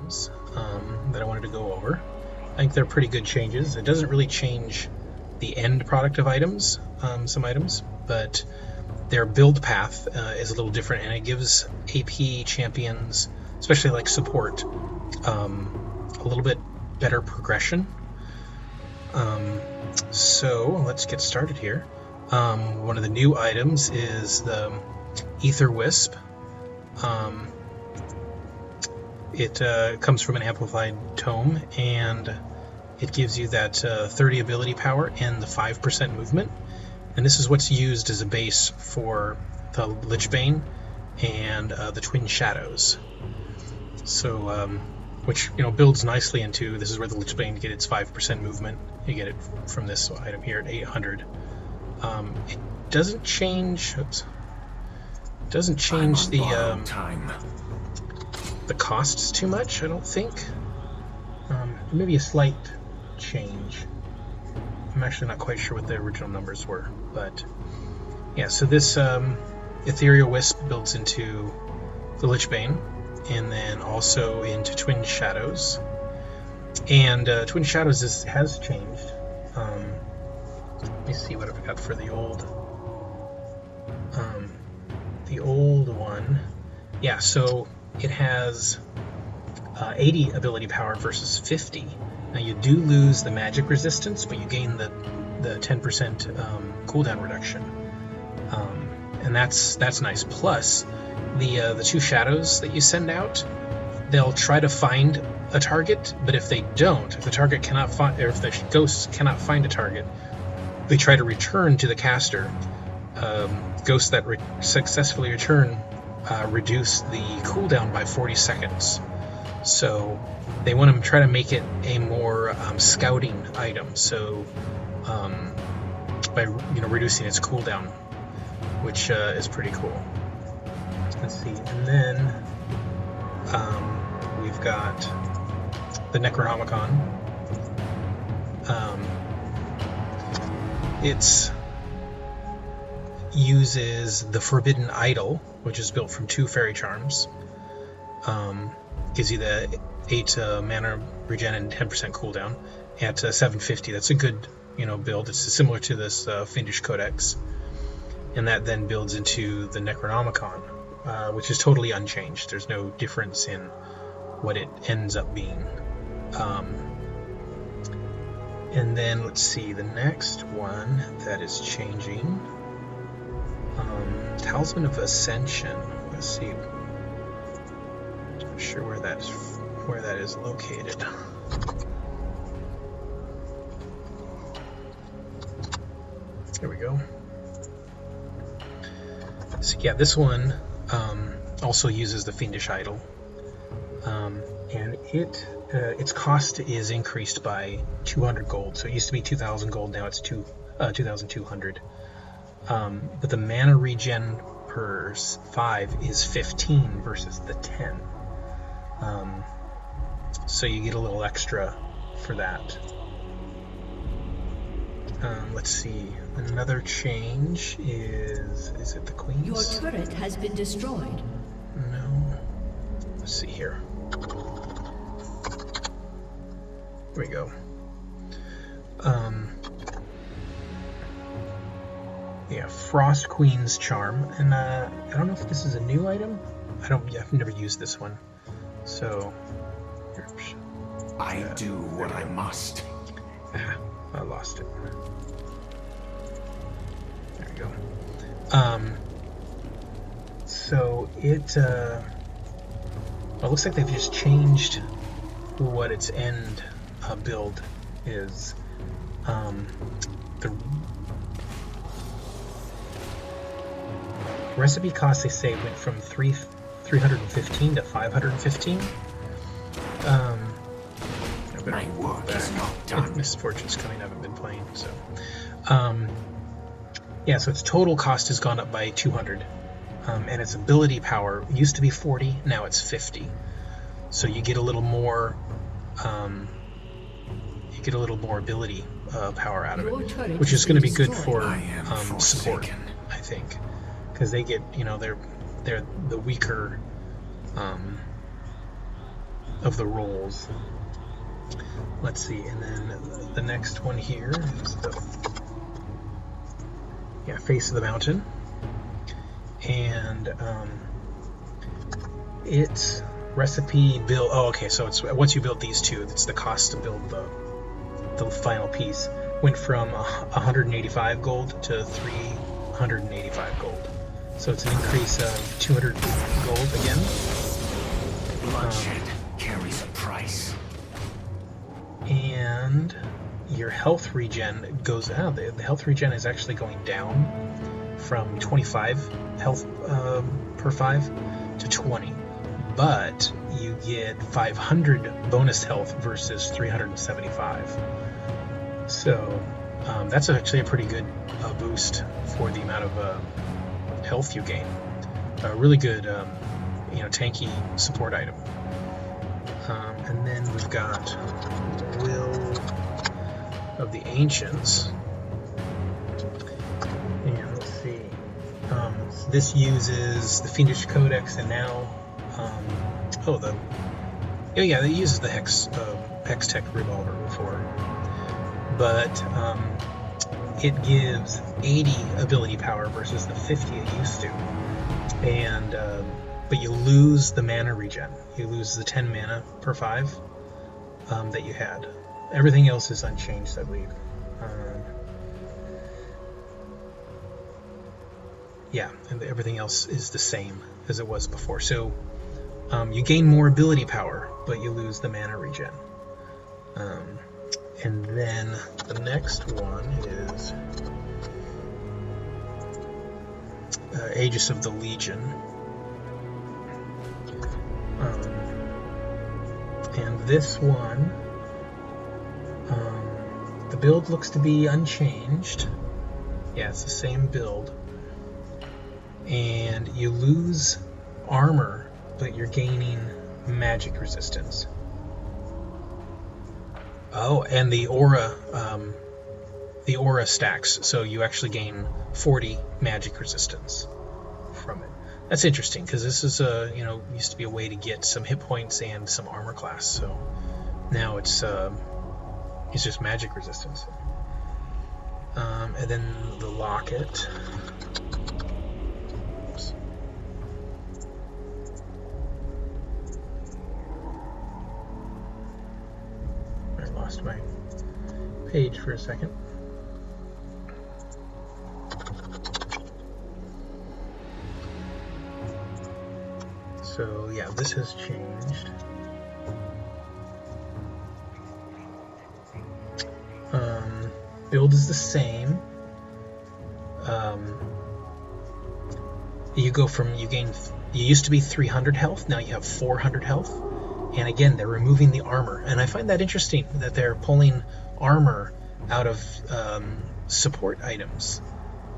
items that I wanted to go over. I think they're pretty good changes. It doesn't really change the end product of items, some items, but their build path is a little different, and it gives AP champions, especially like support, a little bit better progression. So let's get started here. One of the new items is the Ether Wisp. It comes from an amplified tome, and it gives you that 30 ability power and the 5% movement. And this is what's used as a base for the Lichbane and the Twin Shadows. So, which builds nicely into, this is where the Lichbane get its 5% movement. You get it from this item here at 800. It doesn't change. Oops. Doesn't change the costs too much, I don't think. Maybe a slight change. I'm actually not quite sure what the original numbers were, but yeah. So this Ethereal Wisp builds into the Lichbane, and then also into Twin Shadows. And Twin Shadows has changed. Let me see what I've got for the old one. Yeah, so it has 80 ability power versus 50. Now you do lose the magic resistance, but you gain the 10% cooldown reduction, and that's nice. Plus, the two shadows that you send out, they'll try to find a target, but if they don't, if the target cannot find, or if the ghosts cannot find a target, they try to return to the caster. Ghosts that successfully return reduce the cooldown by 40 seconds. So they want to try to make it a more scouting item. So by reducing its cooldown, which is pretty cool. Let's see, and then we've got the Necronomicon. It uses the Forbidden Idol, which is built from 2 fairy charms. Gives you the 8 mana regen and 10% cooldown at 750. That's a good build. It's similar to this Fiendish Codex, and that then builds into the Necronomicon, which is totally unchanged. There's no difference in what it ends up being. And then let's see, the next one that is changing, Talisman of Ascension. Let's see. Not sure where that is located. There we go. So yeah, this one also uses the Fiendish Idol, and its cost is increased by 200 gold. So it used to be 2,000 gold, now it's 2,200. But the mana regen per 5 is 15 versus the 10. So you get a little extra for that. Let's see. Another change is it the Queen's? Your turret has been destroyed. No. Let's see here. Here we go. Yeah, Frost Queen's Charm, and I don't know if this is a new item. I've never used this one, so I do what I must. I lost it. There we go. So it looks like they've just changed what its end build is. The recipe cost, they say, went from 315 to 515. My work is not done. Misfortune's coming. I haven't been playing, so yeah. So its total cost has gone up by 200, and its ability power used to be 40, now it's 50. So you get a little more. You get a little more ability power out of it, which is going to be good for support, I think, because they get, they're the weaker of the rolls. Let's see, and then the next one here is the face of the mountain, and it's recipe build. Oh, okay. So it's once you build these two, it's the cost to build the final piece went from 185 gold to 385 gold. So it's an increase of 200 gold again. Bloodshed carries a price. And your health regen goes out. The health regen is actually going down from 25 health per 5 to 20. But you get 500 bonus health versus 375. So that's actually a pretty good boost for the amount of health you gain. A really good, tanky support item. And then we've got Will of the Ancients. And let's see. This uses the Fiendish Codex, and now it uses the Hex Tech Revolver before, but it gives 80 ability power versus the 50 it used to, and but you lose the mana regen. You lose the 10 mana per 5 that you had. Everything else is unchanged, I believe. And everything else is the same as it was before. So you gain more ability power, but you lose the mana regen. And then the next one is Aegis of the Legion. And this one, the build looks to be unchanged. Yeah, it's the same build. And you lose armor, but you're gaining magic resistance. Oh, and the aura stacks, so you actually gain 40 magic resistance from it. That's interesting, because this is used to be a way to get some hit points and some armor class. So now it's just magic resistance. And then the locket. Oops. I lost my page for a second. So yeah, this has changed. Build is the same. You used to be 300 health, now you have 400 health. And again, they're removing the armor. And I find that interesting that they're pulling armor out of support items.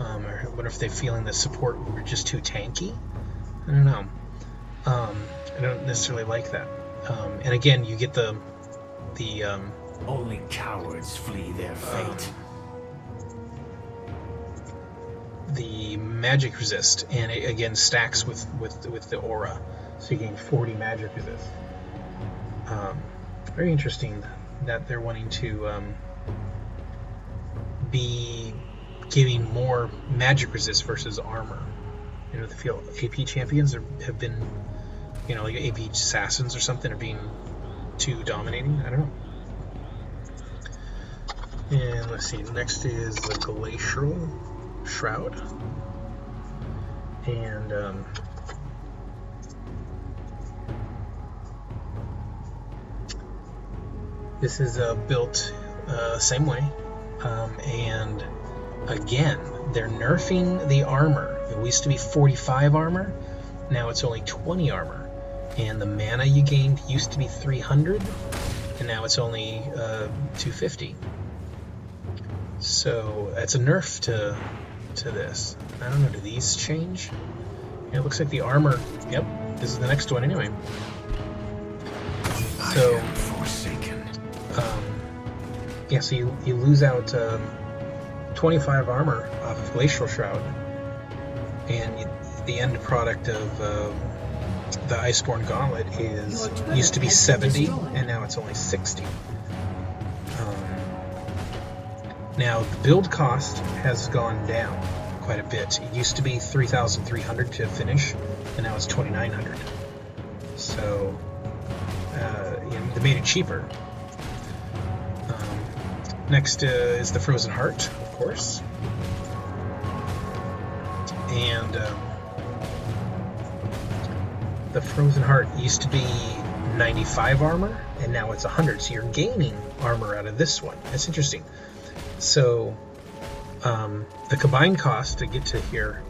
Or what if they're feeling that support were just too tanky? I don't know. I don't necessarily like that. And again, you get the only cowards flee their fate. The magic resist, and it again stacks with the aura, so you gain 40 magic resist. Very interesting that they're wanting to be giving more magic resist versus armor. They feel AP champions have been, like AP assassins or something, are being too dominating. I don't know. And let's see, next is the Glacial Shroud. And this is built same way. And again, they're nerfing the armor. It used to be 45 armor, now it's only 20 armor. And the mana you gained used to be 300, and now it's only 250. So that's a nerf to this. I don't know, do these change? Yeah, it looks like the armor, yep, this is the next one anyway. So, I am forsaken. So you lose out 25 armor off of Glacial Shroud, and the end product of the Iceborne Gauntlet is Your turret used to be has been 70, destroyed. and now it's only 60. Now the build cost has gone down quite a bit. It used to be 3,300 to finish, and now it's 2,900. So they made it cheaper. Next is the Frozen Heart, of course, and the Frozen Heart used to be 95 armor, and now it's 100. So you're gaining armor out of this one. That's interesting. So the combined cost to get to here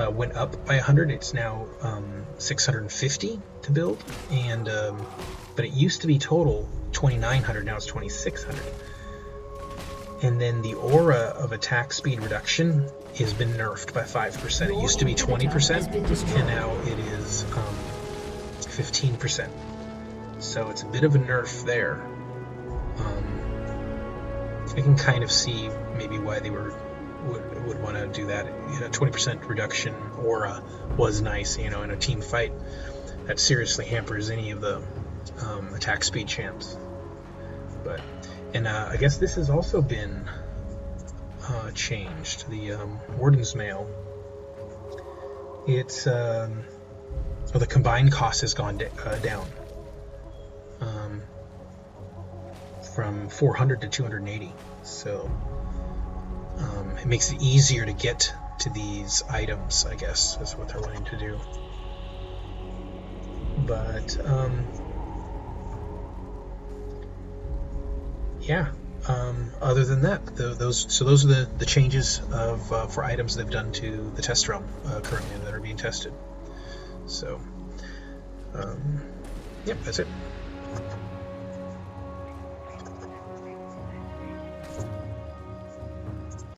went up by 100. It's now 650 to build, and but it used to be total 2,900. Now it's 2,600. And then the aura of attack speed reduction has been nerfed by 5%. It used to be 20%, and now it is 15%. So it's a bit of a nerf there. I can kind of see maybe why they would want to do that. 20% reduction aura was nice, in a team fight. That seriously hampers any of the attack speed champs. And I guess this has also been changed. The Warden's Mail. It's the combined cost has gone down from 400 to 280. So it makes it easier to get to these items, I guess, is what they're wanting to do. But yeah. Other than that, those are the changes for items they've done to the test realm currently that are being tested. So, yep, that's it.